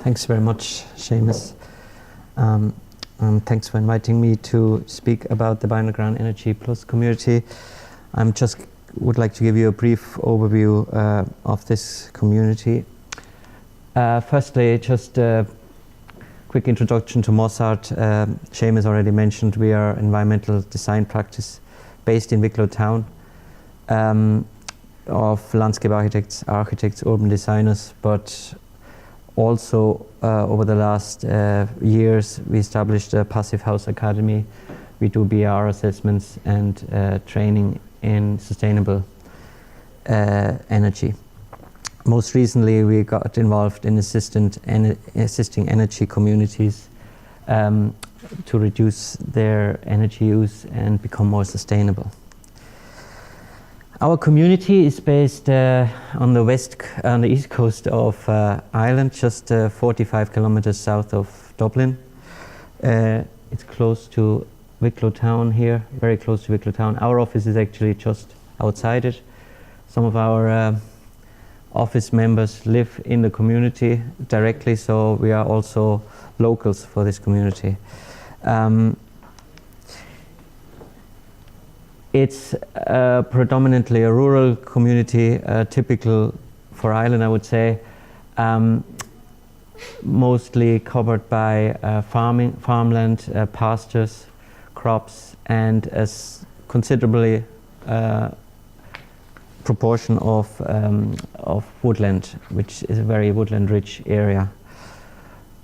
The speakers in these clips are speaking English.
Thanks very much, Seamus. Thanks for inviting me to speak about the Ballynagran Energy Plus community. Just would like to give you a brief overview of this community. Firstly, just a quick introduction to Mossart. Seamus already mentioned we are environmental design practice based in Wicklow Town, of landscape architects, urban designers, but also over the last years we established a Passive House Academy. We do BR assessments and training in sustainable energy. Most recently we got involved in assisting energy communities to reduce their energy use and become more sustainable. Our community is based on the east coast of Ireland, just 45 kilometers south of Dublin. It's close to Wicklow Town here, very close to Wicklow Town. Our office is actually just outside it. Some of our office members live in the community directly, so we are also locals for this community. It's predominantly a rural community, typical for Ireland, I would say, mostly covered by farmland, pastures, crops, and a considerably proportion of woodland, which is a very woodland-rich area.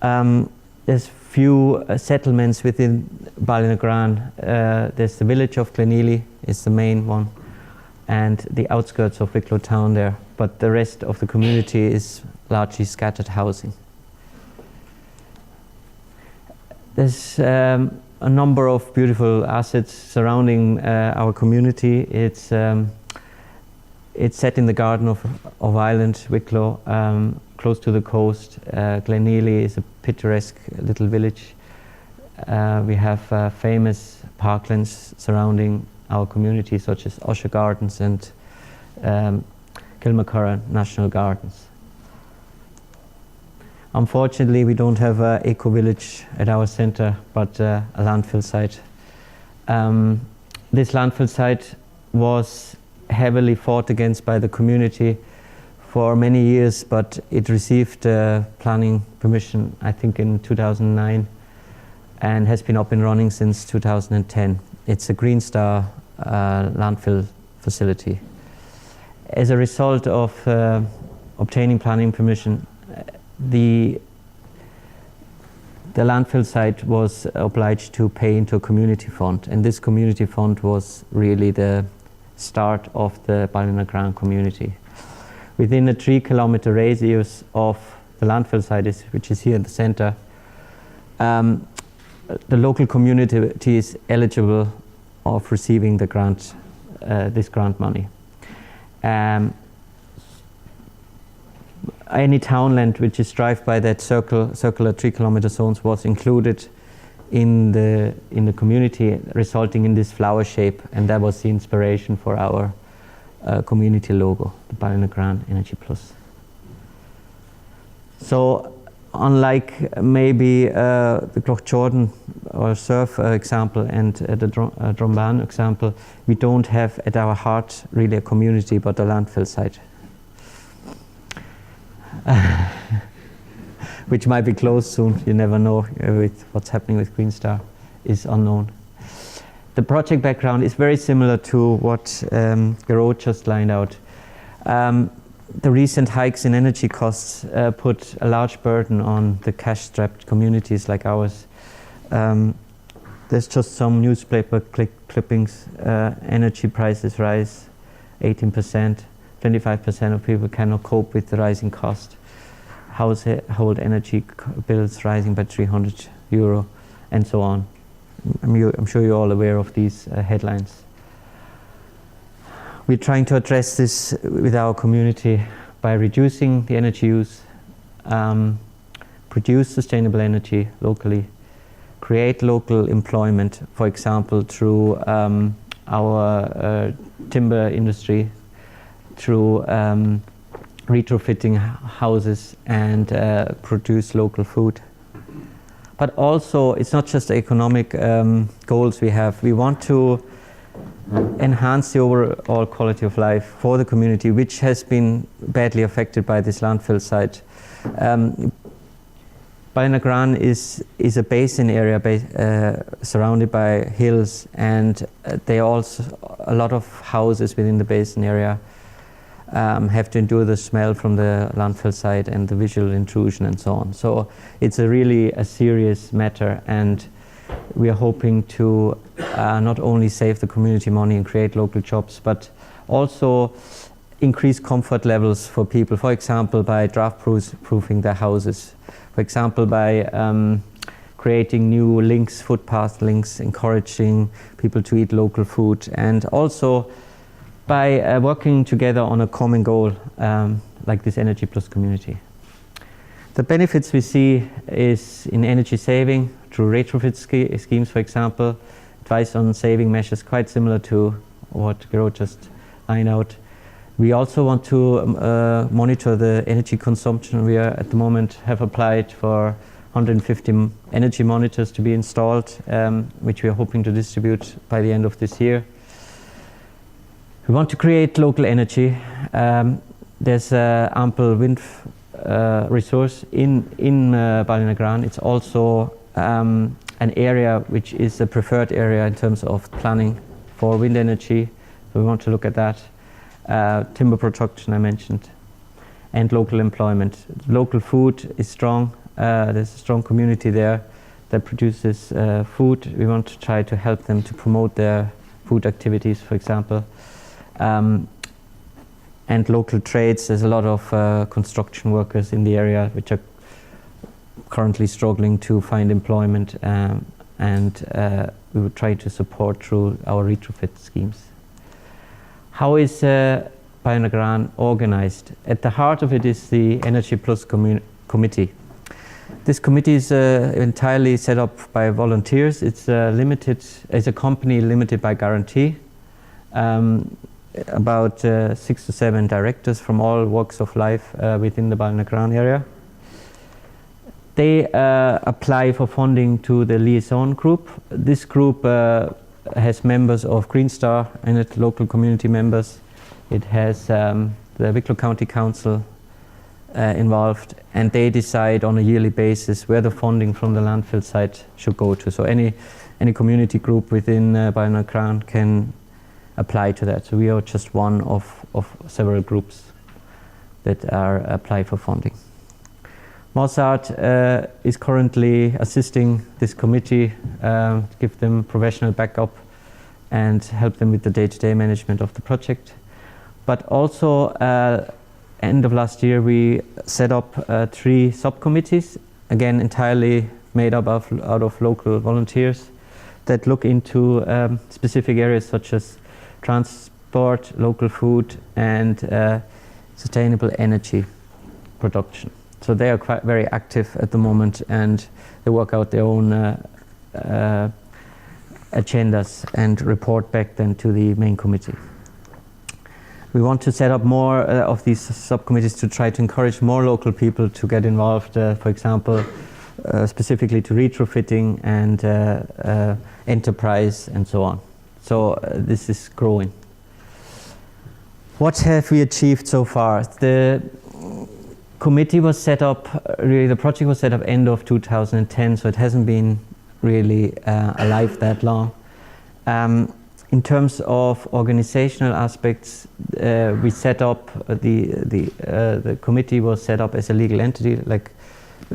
There's few settlements within Ballynagran. There's the village of Gleneely is the main one, and the outskirts of Wicklow Town there, but the rest of the community is largely scattered housing. There's a number of beautiful assets surrounding our community. It's set in the Garden of Ireland, Wicklow, close to the coast. Gleneely is a picturesque little village. We have famous parklands surrounding our community, such as Usher Gardens and Kilmacurra National Gardens. Unfortunately, we don't have an eco-village at our centre, but a landfill site. This landfill site was heavily fought against by the community for many years, but it received planning permission, I think, in 2009, and has been up and running since 2010. It's a Green Star landfill facility. As a result of obtaining planning permission, the landfill site was obliged to pay into a community fund, and this community fund was really the start of the Ballynagran community. Within a 3-kilometer radius of the landfill site, which is here in the center, the local community is eligible of receiving the grant, this grant money. Any townland which is striped by that circular 3-kilometer zones was included in the community, resulting in this flower shape, and that was the inspiration for our community logo, the Ballynagran Energy Plus. So, unlike maybe the Clough Jordan or surf example and the Drumban example, we don't have at our heart really a community, but a landfill site, which might be closed soon. You never know with what's happening with Green Star is unknown. The project background is very similar to what Gero just lined out. The recent hikes in energy costs put a large burden on the cash-strapped communities like ours. There's just some newspaper clippings. Energy prices rise 18%. 25% of people cannot cope with the rising cost. Household energy bills rising by €300, and so on. I'm sure you're all aware of these headlines. We're trying to address this with our community by reducing the energy use, produce sustainable energy locally, create local employment, for example, through our timber industry, through retrofitting houses and produce local food. But also, it's not just the economic goals we have. We want to enhance the overall quality of life for the community, which has been badly affected by this landfill site. Ballynagran is a basin area surrounded by hills, and there are also a lot of houses within the basin area have to endure the smell from the landfill site and the visual intrusion and so on. So it's really a serious matter, and we are hoping to not only save the community money and create local jobs, but also increase comfort levels for people, for example, by draft-proofing their houses, for example, by creating new links, footpath links, encouraging people to eat local food, and also by working together on a common goal, like this Energy Plus community. The benefits we see is in energy saving through retrofit schemes, for example, advice on saving measures quite similar to what Gero just lined out. We also want to monitor the energy consumption. We are at the moment have applied for 150 energy monitors to be installed, which we are hoping to distribute by the end of this year. We want to create local energy. There's ample wind resource in Ballynagran. It's also an area which is a preferred area in terms of planning for wind energy. So we want to look at that. Timber production I mentioned, and local employment. Local food is strong. There's a strong community there that produces food. We want to try to help them to promote their food activities, for example. And local trades. There's a lot of construction workers in the area which are currently struggling to find employment, and we would try to support through our retrofit schemes. How is Ballynagran organized? At the heart of it is the Energy Plus committee. This committee is entirely set up by volunteers. It's a company limited by guarantee. About 6 to 7 directors from all walks of life within the Ballynagran area. They apply for funding to the liaison group. This group has members of Green Star and its local community members. It has the Wicklow County Council involved, and they decide on a yearly basis where the funding from the landfill site should go to. So any community group within Ballynagran can apply to that. So we are just one of several groups that are apply for funding. Mozart is currently assisting this committee, to give them professional backup and help them with the day-to-day management of the project. But also, end of last year, we set up 3 subcommittees, again entirely made up out of local volunteers that look into specific areas such as transport, local food, and sustainable energy production. So they are quite very active at the moment, and they work out their own agendas and report back then to the main committee. We want to set up more of these subcommittees to try to encourage more local people to get involved, for example, specifically to retrofitting and enterprise and so on. So this is growing. What have we achieved so far? The committee was set up, really the project was set up end of 2010, so it hasn't been really alive that long. In terms of organizational aspects, we set up, the committee was set up as a legal entity, like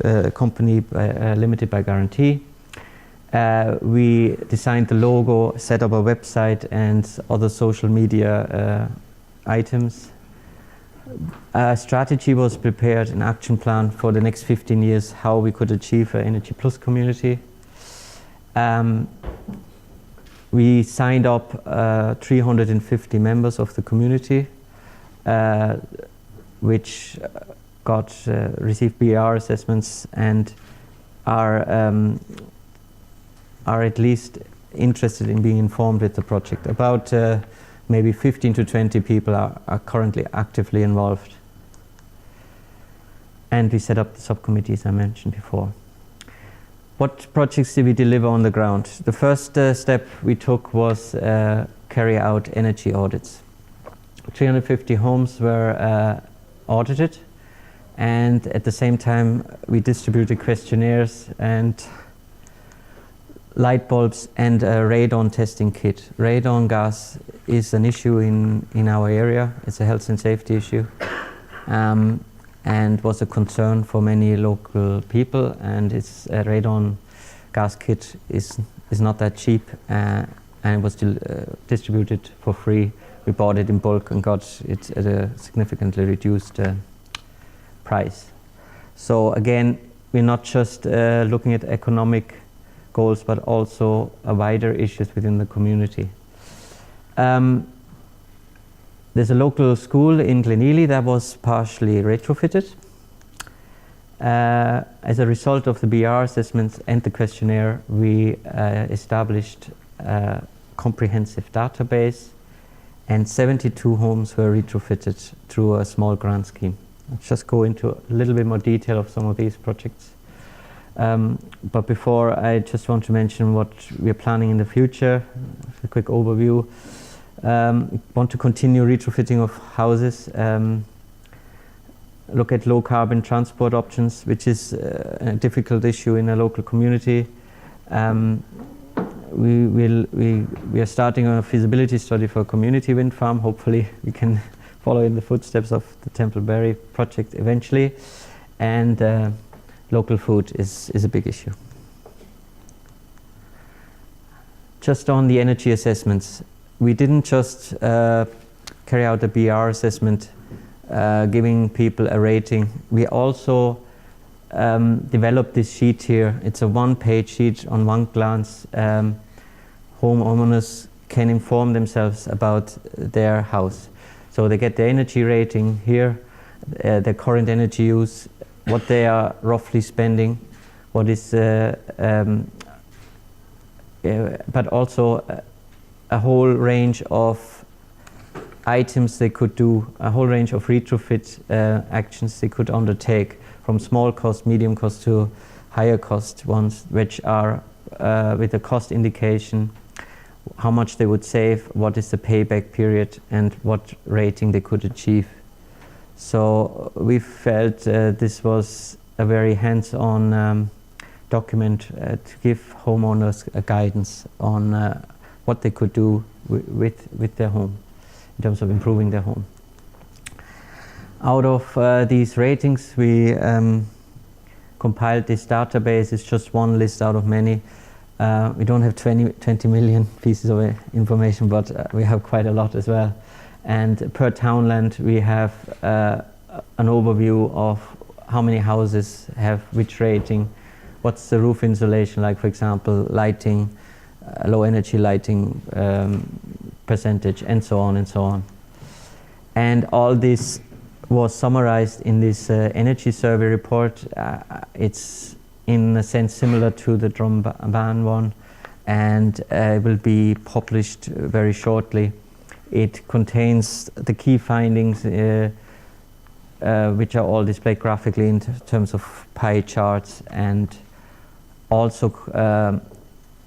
a company limited by guarantee. We designed the logo, set up a website and other social media items. A strategy was prepared, an action plan for the next 15 years, how we could achieve an Energy Plus community. We signed up 350 members of the community, which received BR assessments and are at least interested in being informed with the project. About maybe 15 to 20 people are currently actively involved. And we set up the subcommittees I mentioned before. What projects did we deliver on the ground? The first step we took was carry out energy audits. 350 homes were audited, and at the same time we distributed questionnaires and light bulbs and a radon testing kit. Radon gas is an issue in our area. It's a health and safety issue, and was a concern for many local people, and its radon gas kit is not that cheap, and it was distributed for free. We bought it in bulk and got it at a significantly reduced price. So again, we're not just looking at economic goals, but also wider issues within the community. There's a local school in Glenealy that was partially retrofitted. As a result of the BR assessments and the questionnaire, we established a comprehensive database, and 72 homes were retrofitted through a small grant scheme. I'll just go into a little bit more detail of some of these projects. But before, I just want to mention what we're planning in the future. A quick overview. Want to continue retrofitting of houses, look at low carbon transport options, which is a difficult issue in a local community. We are starting a feasibility study for a community wind farm. Hopefully we can follow in the footsteps of the Templeberry project eventually. And local food is a big issue. Just on the energy assessments, we didn't just carry out a BR assessment, giving people a rating. We also developed this sheet here. It's a one-page sheet. On one glance, homeowners can inform themselves about their house. So they get the energy rating here, their current energy use, what they are roughly spending, what is, but also a whole range of items they could do, a whole range of retrofit actions they could undertake, from small cost, medium cost to higher cost ones, which are with a cost indication, how much they would save, what is the payback period, and what rating they could achieve. So we felt this was a very hands-on document to give homeowners a guidance on what they could do with their home in terms of improving their home. Out of these ratings, we compiled this database. It's just one list out of many. We don't have 20 million pieces of information, but we have quite a lot as well. And per townland, we have an overview of how many houses have which rating, what's the roof insulation like, for example, lighting, low energy lighting percentage, and so on and so on. And all this was summarized in this energy survey report. It's in a sense similar to the Drumban one, and it will be published very shortly. It contains the key findings, which are all displayed graphically in terms of pie charts, and also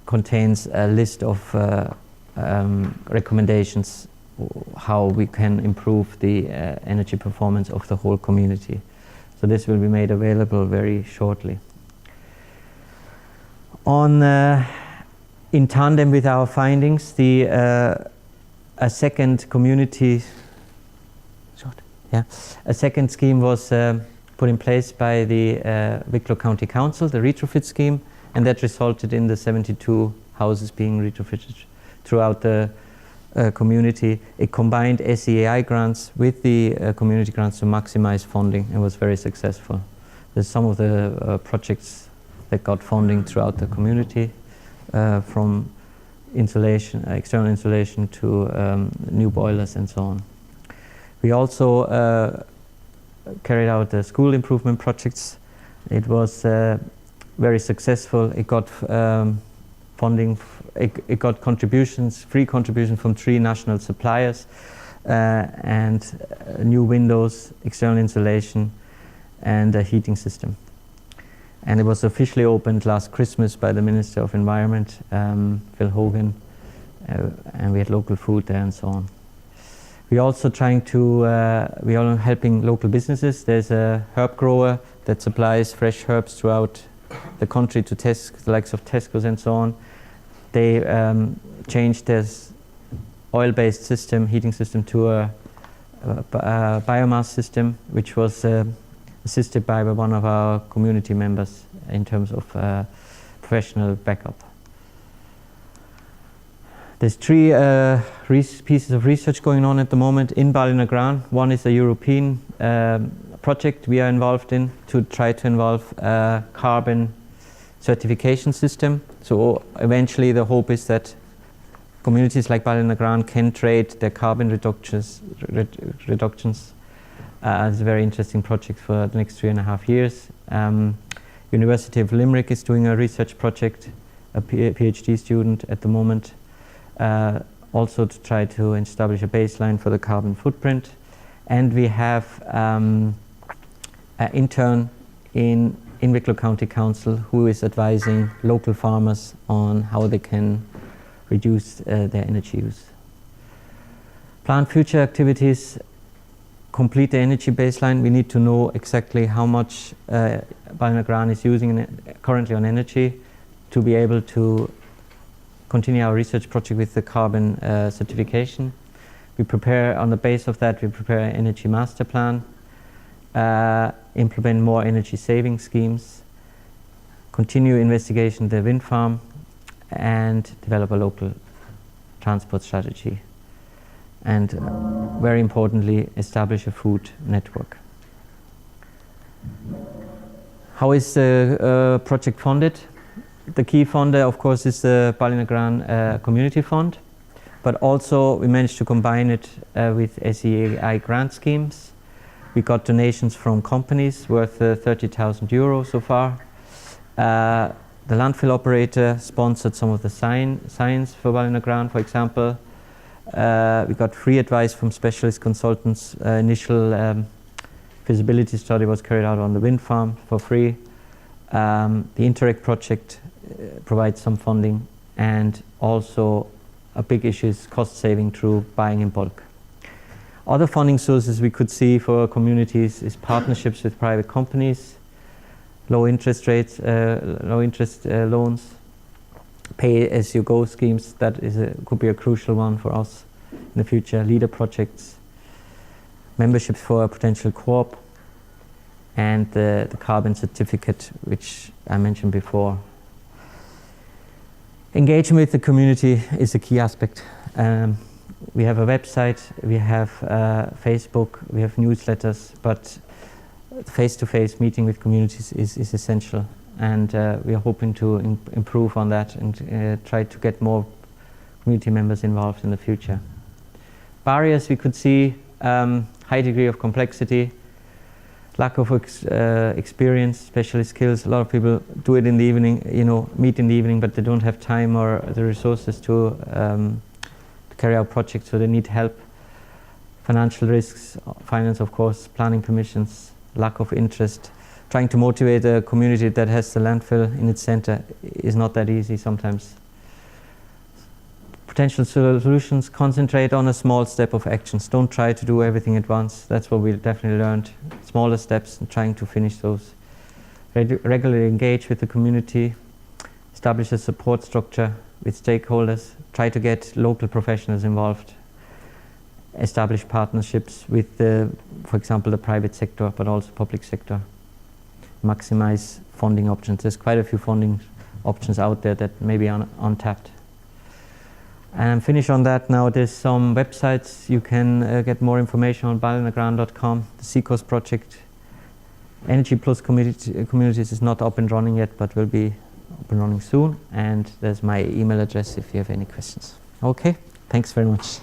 contains a list of recommendations how we can improve the energy performance of the whole community. So this will be made available very shortly. In tandem with our findings, a second community, a second scheme was put in place by the Wicklow County Council, the retrofit scheme, and that resulted in the 72 houses being retrofitted throughout the community. It combined SEAI grants with the community grants to maximize funding, and was very successful. There's some of the projects that got funding throughout the community, from insulation, external insulation to new boilers and so on. We also carried out the school improvement projects. It was very successful. It got funding, it got contributions, free contributions from 3 national suppliers, and new windows, external insulation, and a heating system. And it was officially opened last Christmas by the Minister of Environment, Phil Hogan, and we had local food there and so on. We're also trying to, we are helping local businesses. There's a herb grower that supplies fresh herbs throughout the country to the likes of Tesco's and so on. They changed their oil-based system, heating system, to a biomass system, which was assisted by one of our community members in terms of professional backup. There's three pieces of research going on at the moment in Ballynagran. One is a European project we are involved in to try to involve a carbon certification system. So eventually the hope is that communities like Ballynagran can trade their carbon reductions. It's a very interesting project for the next 3.5 years. University of Limerick is doing a research project, a PhD student at the moment, also to try to establish a baseline for the carbon footprint. And we have an intern in Wicklow County Council who is advising local farmers on how they can reduce their energy use. Plan future activities, complete the energy baseline. We need to know exactly how much Ballynagran is using currently on energy to be able to continue our research project with the carbon certification. We prepare, on the base of that, we prepare an energy master plan, implement more energy saving schemes, continue investigation of the wind farm, and develop a local transport strategy. And very importantly, establish a food network. How is the project funded? The key funder, of course, is the Ballynagran Community Fund, but also we managed to combine it with SEAI grant schemes. We got donations from companies worth €30,000 so far. The landfill operator sponsored some of the science for Ballynagran, for example. We got free advice from specialist consultants. Initial feasibility study was carried out on the wind farm for free. The Interact project provides some funding, and also a big issue is cost saving through buying in bulk. Other funding sources we could see for communities is partnerships with private companies, low interest rates, low interest loans, pay-as-you-go schemes. That could be a crucial one for us in the future. Leader projects, memberships for a potential co-op, and the carbon certificate, which I mentioned before. Engagement with the community is a key aspect. We have a website, we have Facebook, we have newsletters, but face-to-face meeting with communities is essential, and we are hoping to improve on that and try to get more community members involved in the future. Barriers we could see, high degree of complexity, lack of experience, specialist skills. A lot of people do it in the evening, meet in the evening, but they don't have time or the resources to carry out projects, so they need help. Financial risks, finance of course, planning permissions, lack of interest. Trying to motivate a community that has the landfill in its center is not that easy sometimes. Potential solutions, concentrate on a small step of actions. Don't try to do everything at once. That's what we definitely learned. Smaller steps and trying to finish those. Regularly engage with the community. Establish a support structure with stakeholders. Try to get local professionals involved. Establish partnerships with, for example, the private sector, but also public sector. Maximize funding options. There's quite a few funding options out there that may be untapped. And finish on that now. There's some websites you can get more information on. Ballynagran.com, the Seacoast project. Energy Plus Communities is not up and running yet, but will be up and running soon. And there's my email address if you have any questions. Okay, thanks very much.